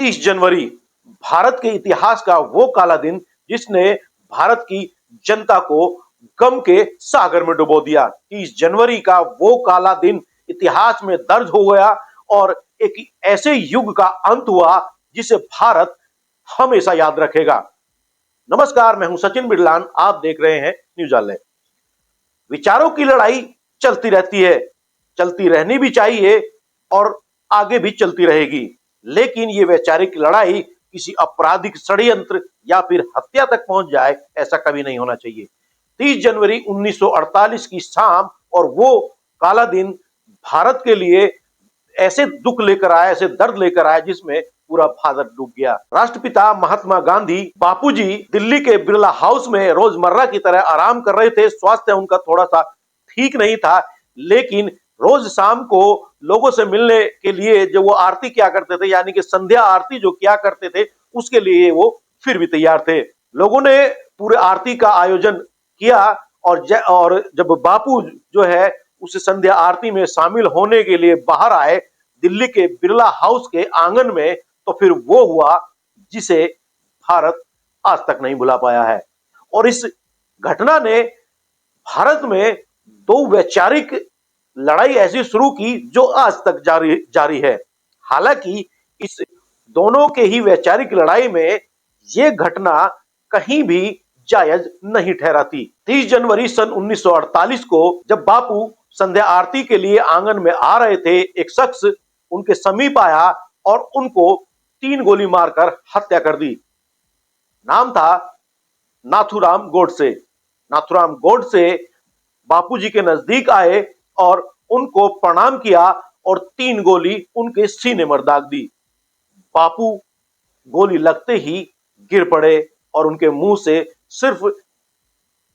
30 जनवरी भारत के इतिहास का वो काला दिन जिसने भारत की जनता को गम के सागर में डुबो दिया। 30 जनवरी का वो काला दिन इतिहास में दर्ज हो गया और एक ऐसे युग का अंत हुआ जिसे भारत हमेशा याद रखेगा। नमस्कार, मैं हूं सचिन बिरलान, आप देख रहे हैं न्यूज़ ऑनलाइन। विचारों की लड़ाई चलती रहती है, चलती रहनी भी चाहिए और आगे भी चलती रहेगी। लेकिन ये वैचारिक लड़ाई किसी आपराधिक षड्यंत्र या फिर हत्या तक पहुंच जाए, ऐसा कभी नहीं होना चाहिए। 30 जनवरी 1948 की शाम और वो काला दिन भारत के लिए ऐसे दुख लेकर आया, ऐसे दर्द लेकर आया जिसमें पूरा भारत डूब गया। राष्ट्रपिता महात्मा गांधी बापूजी दिल्ली के बिरला हाउस में रोजमर्रा की तरह आराम कर रहे थे। स्वास्थ्य उनका थोड़ा सा ठीक नहीं था, लेकिन रोज शाम को लोगों से मिलने के लिए जो वो आरती किया करते थे, यानी कि संध्या आरती जो किया करते थे, उसके लिए वो फिर भी तैयार थे। लोगों ने पूरे आरती का आयोजन किया और जब बापू जो है उस संध्या आरती में शामिल होने के लिए बाहर आए दिल्ली के बिरला हाउस के आंगन में, तो फिर वो हुआ जिसे भारत आज तक नहीं भुला पाया है। और इस घटना ने भारत में दो वैचारिक लड़ाई ऐसी शुरू की जो आज तक जारी है। हालांकि इस दोनों के ही वैचारिक लड़ाई में यह घटना कहीं भी जायज नहीं ठहराती। 30 जनवरी सन 1948 को जब बापू संध्या आरती के लिए आंगन में आ रहे थे, एक शख्स उनके समीप आया और उनको 3 गोली मारकर हत्या कर दी। नाम था नाथूराम गोडसे। नाथूराम गोडसे बापूजी के नजदीक आए और उनको प्रणाम किया और 3 गोली उनके सीने पर दाग दी। बापू गोली लगते ही गिर पड़े और उनके मुंह से सिर्फ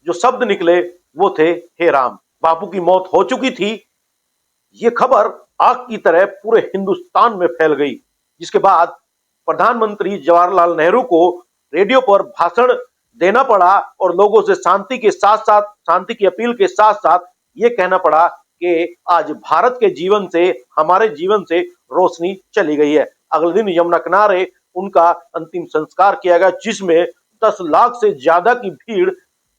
जो शब्द निकले वो थे, हे राम। बापू की मौत हो चुकी थी। ये खबर आग की तरह पूरे हिंदुस्तान में फैल गई, जिसके बाद प्रधानमंत्री जवाहरलाल नेहरू को रेडियो पर भाषण देना पड़ा और लोगों से शांति की अपील के साथ साथ ये कहना पड़ा कि आज भारत के जीवन से, हमारे जीवन से रोशनी चली गई है। अगले दिन यमुना किनारे उनका अंतिम संस्कार किया गया, जिसमें 10 लाख से ज्यादा की भीड़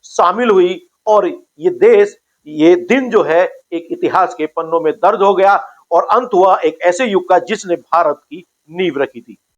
शामिल हुई और ये दिन जो है एक इतिहास के पन्नों में दर्ज हो गया और अंत हुआ एक ऐसे युग का जिसने भारत की नींव रखी थी।